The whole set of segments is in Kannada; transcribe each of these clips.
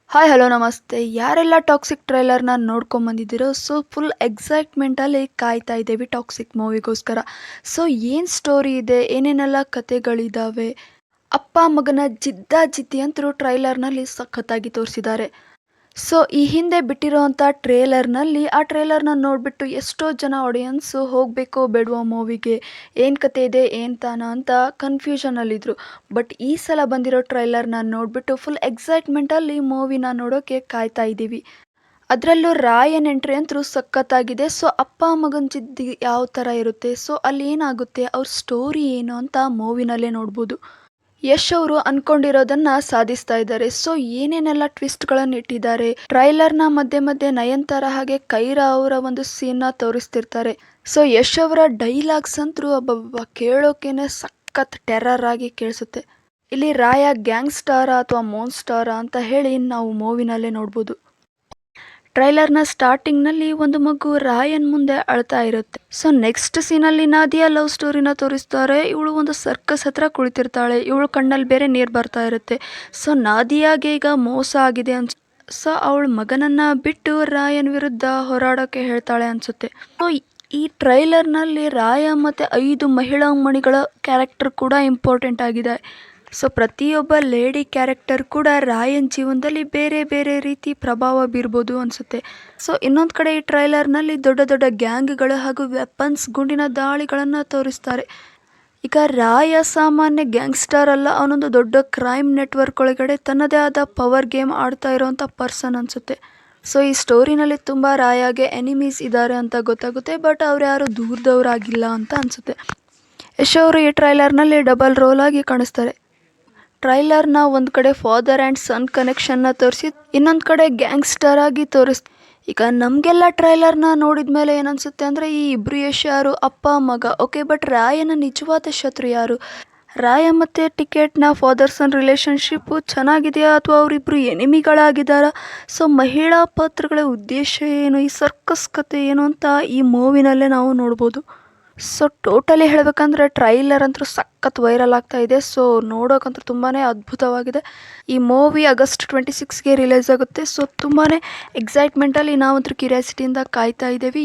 ಹಾಯ್ ಹಲೋ ನಮಸ್ತೆ. ಯಾರೆಲ್ಲ ಟಾಕ್ಸಿಕ್ ಟ್ರೈಲರ್ನ ನೋಡ್ಕೊಂಬಂದಿದ್ದೀರೋ ಫುಲ್ ಎಕ್ಸೈಟ್ಮೆಂಟಲ್ಲಿ ಕಾಯ್ತಾ ಇದ್ದೇವೆ ಟಾಕ್ಸಿಕ್ ಮೂವಿಗೋಸ್ಕರ. ಏನು ಸ್ಟೋರಿ ಇದೆ, ಏನೇನೆಲ್ಲ ಕತೆಗಳಿದ್ದಾವೆ, ಅಪ್ಪ ಮಗನ ಜಿದ್ದಾಜಿದ್ದಿ ಅಂತೂ ಟ್ರೈಲರ್ನಲ್ಲಿ ಸಖತ್ತಾಗಿ ತೋರಿಸಿದ್ದಾರೆ. ಈ ಹಿಂದೆ ಬಿಟ್ಟಿರೋವಂಥ ಟ್ರೇಲರ್ನಲ್ಲಿ ಆ ಟ್ರೇಲರ್ನ ನೋಡಿಬಿಟ್ಟು ಎಷ್ಟೋ ಜನ ಆಡಿಯನ್ಸು ಹೋಗಬೇಕೋ ಬೇಡವೋ ಮೂವಿಗೆ, ಏನು ಕತೆ ಇದೆ ಏನು ತಾನ ಅಂತ ಕನ್ಫ್ಯೂಷನಲ್ಲಿದ್ದರು. ಬಟ್ ಈ ಸಲ ಬಂದಿರೋ ಟ್ರೈಲರ್ನ ನೋಡಿಬಿಟ್ಟು ಫುಲ್ ಎಕ್ಸೈಟ್ಮೆಂಟಲ್ಲಿ ಮೂವಿನ ನೋಡೋಕ್ಕೆ ಕಾಯ್ತಾ ಇದ್ದೀವಿ. ಅದರಲ್ಲೂ ರಾಯನ್ ಎಂಟ್ರಿ ಅಂತೂ ಸಖತ್ತಾಗಿದೆ. ಅಪ್ಪ ಮಗನ ಜಿದ್ದಿ ಯಾವ ಥರ ಇರುತ್ತೆ, ಅಲ್ಲಿ ಏನಾಗುತ್ತೆ, ಅವ್ರ ಸ್ಟೋರಿ ಏನು ಅಂತ ಮೂವಿನಲ್ಲೇ ನೋಡ್ಬೋದು. ಯಶ್ ಅವರು ಅನ್ಕೊಂಡಿರೋದನ್ನ ಸಾಧಿಸ್ತಾ ಇದ್ದಾರೆ. ಏನೇನೆಲ್ಲ ಟ್ವಿಸ್ಟ್ಗಳನ್ನು ಇಟ್ಟಿದ್ದಾರೆ. ಟ್ರೈಲರ್ನ ಮಧ್ಯೆ ಮಧ್ಯೆ ನಯನತಾರ ಹಾಗೆ ಕೈರಾ ಅವರ ಒಂದು ಸೀನ್ನ ತೋರಿಸ್ತಿರ್ತಾರೆ. ಯಶ್ ಅವರ ಡೈಲಾಗ್ಸ್ ಅಂತೂ ಅಬ್ಬಬ್ಬ ಕೇಳೋಕೆನೆ ಸಖತ್ ಟೆರರ್ ಆಗಿ ಕೇಳಿಸುತ್ತೆ. ಇಲ್ಲಿ ರಾಯ ಗ್ಯಾಂಗ್ಸ್ಟಾರ ಅಥವಾ ಮೋನ್ಸ್ಟಾರ ಅಂತ ಹೇಳಿ ನಾವು ಮೂವಿನಲ್ಲೇ ನೋಡ್ಬೋದು. ಟ್ರೈಲರ್ನ ಸ್ಟಾರ್ಟಿಂಗ್ನಲ್ಲಿ ಒಂದು ಮಗು ರಾಯನ್ ಮುಂದೆ ಅಳ್ತಾ ಇರುತ್ತೆ. ನೆಕ್ಸ್ಟ್ ಸೀನಲ್ಲಿ ನಾದಿಯಾ ಲವ್ ಸ್ಟೋರಿನ ತೋರಿಸ್ತಾರೆ. ಇವಳು ಒಂದು ಸರ್ಕಸ್ ಹತ್ರ ಕುಳಿತಿರ್ತಾಳೆ. ಇವಳು ಕಣ್ಣಲ್ಲಿ ಬೇರೆ ನೀರು ಬರ್ತಾ ಇರುತ್ತೆ. ನಾದಿಯಾಗೆ ಈಗ ಮೋಸ ಆಗಿದೆ ಅವಳ ಮಗನನ್ನ ಬಿಟ್ಟು ರಾಯನ್ ವಿರುದ್ಧ ಹೋರಾಡೋಕೆ ಹೇಳ್ತಾಳೆ ಅನ್ಸುತ್ತೆ. ಈ ಟ್ರೈಲರ್ನಲ್ಲಿ ರಾಯ ಮತ್ತು 5 ಮಹಿಳಾ ಮಣಿಗಳ ಕ್ಯಾರೆಕ್ಟರ್ ಕೂಡ ಇಂಪಾರ್ಟೆಂಟ್ ಆಗಿದೆ. ಪ್ರತಿಯೊಬ್ಬ ಲೇಡಿ ಕ್ಯಾರೆಕ್ಟರ್ ಕೂಡ ರಾಯನ್ ಜೀವನದಲ್ಲಿ ಬೇರೆ ಬೇರೆ ರೀತಿ ಪ್ರಭಾವ ಬೀರ್ಬೋದು ಅನಿಸುತ್ತೆ. ಇನ್ನೊಂದು ಕಡೆ ಈ ಟ್ರೈಲರ್ನಲ್ಲಿ ದೊಡ್ಡ ದೊಡ್ಡ ಗ್ಯಾಂಗ್ಗಳು ಹಾಗೂ ವೆಪನ್ಸ್ ಗುಂಡಿನ ದಾಳಿಗಳನ್ನು ತೋರಿಸ್ತಾರೆ. ಈಗ ರಾಯ ಸಾಮಾನ್ಯ ಗ್ಯಾಂಗ್ಸ್ಟರ್ ಅಲ್ಲ, ಅವನೊಂದು ದೊಡ್ಡ ಕ್ರೈಮ್ ನೆಟ್ವರ್ಕ್ ಒಳಗಡೆ ತನ್ನದೇ ಆದ ಪವರ್ ಗೇಮ್ ಆಡ್ತಾ ಇರೋವಂಥ ಪರ್ಸನ್ ಅನಿಸುತ್ತೆ. ಈ ಸ್ಟೋರಿನಲ್ಲಿ ತುಂಬ ರಾಯಾಗೆ ಎನಿಮೀಸ್ ಇದ್ದಾರೆ ಅಂತ ಗೊತ್ತಾಗುತ್ತೆ. ಬಟ್ ಅವ್ರು ಯಾರು ದೂರದವರಾಗಿಲ್ಲ ಅಂತ ಅನಿಸುತ್ತೆ. ಯಶ್ ಅವರು ಈ ಟ್ರೈಲರ್ನಲ್ಲಿ ಡಬಲ್ ರೋಲ್ ಆಗಿ ಕಾಣಿಸ್ತಾರೆ. ಟ್ರೈಲರ್ನ ಒಂದು ಕಡೆ ಫಾದರ್ ಆ್ಯಂಡ್ ಸನ್ ಕನೆಕ್ಷನ್ನ ತೋರಿಸಿ, ಇನ್ನೊಂದು ಕಡೆ ಗ್ಯಾಂಗ್ಸ್ಟರ್ ಆಗಿ ಈಗ ನಮಗೆಲ್ಲ ಟ್ರೈಲರ್ನ ನೋಡಿದ ಮೇಲೆ ಏನನ್ಸುತ್ತೆ ಅಂದರೆ ಈ ಇಬ್ಬರು ಯಶ್ ಯಾರು, ಅಪ್ಪ ಮಗ, ಓಕೆ. ಬಟ್ ರಾಯನ ನಿಜವಾದ ಶತ್ರು ಯಾರು? ರಾಯ ಮತ್ತು ಟಿಕೆಟ್ನ ಫಾದರ್ ಸನ್ ರಿಲೇಷನ್ಶಿಪ್ಪು ಚೆನ್ನಾಗಿದೆಯಾ ಅಥವಾ ಅವರಿಬ್ಬರು ಎನಿಮಿಗಳಾಗಿದ್ದಾರಾ? ಮಹಿಳಾ ಪಾತ್ರಗಳ ಉದ್ದೇಶ ಏನು, ಈ ಸರ್ಕಸ್ ಕತೆ ಏನು ಅಂತ ಈ ಮೂವಿನಲ್ಲೇ ನಾವು ನೋಡ್ಬೋದು. ಟೋಟಲಿ ಹೇಳಬೇಕಂದ್ರೆ ಟ್ರೈಲರ್ ಅಂತೂ ಸಖತ್ ವೈರಲ್ ಆಗ್ತಾ ಇದೆ. ನೋಡೋಕ್ಕಂತೂ ತುಂಬಾ ಅದ್ಭುತವಾಗಿದೆ. ಈ ಮೂವಿ August 26ಗೆ ರಿಲೀಸ್ ಆಗುತ್ತೆ. ತುಂಬಾ ಎಕ್ಸೈಟ್ಮೆಂಟಲ್ಲಿ ನಾವಂತೂ ಕ್ಯೂರಿಯಾಸಿಟಿಯಿಂದ ಕಾಯ್ತಾ ಇದ್ದೀವಿ.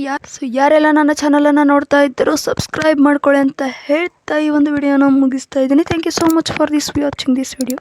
ಯಾರೆಲ್ಲ ನನ್ನ ಚಾನಲನ್ನು ನೋಡ್ತಾ ಇದ್ದರೂ ಸಬ್ಸ್ಕ್ರೈಬ್ ಮಾಡ್ಕೊಳ್ಳಿ ಅಂತ ಹೇಳ್ತಾ ಈ ಒಂದು ವಿಡಿಯೋನ ಮುಗಿಸ್ತಾ ಇದ್ದೀನಿ. Thank you so much for watching this video.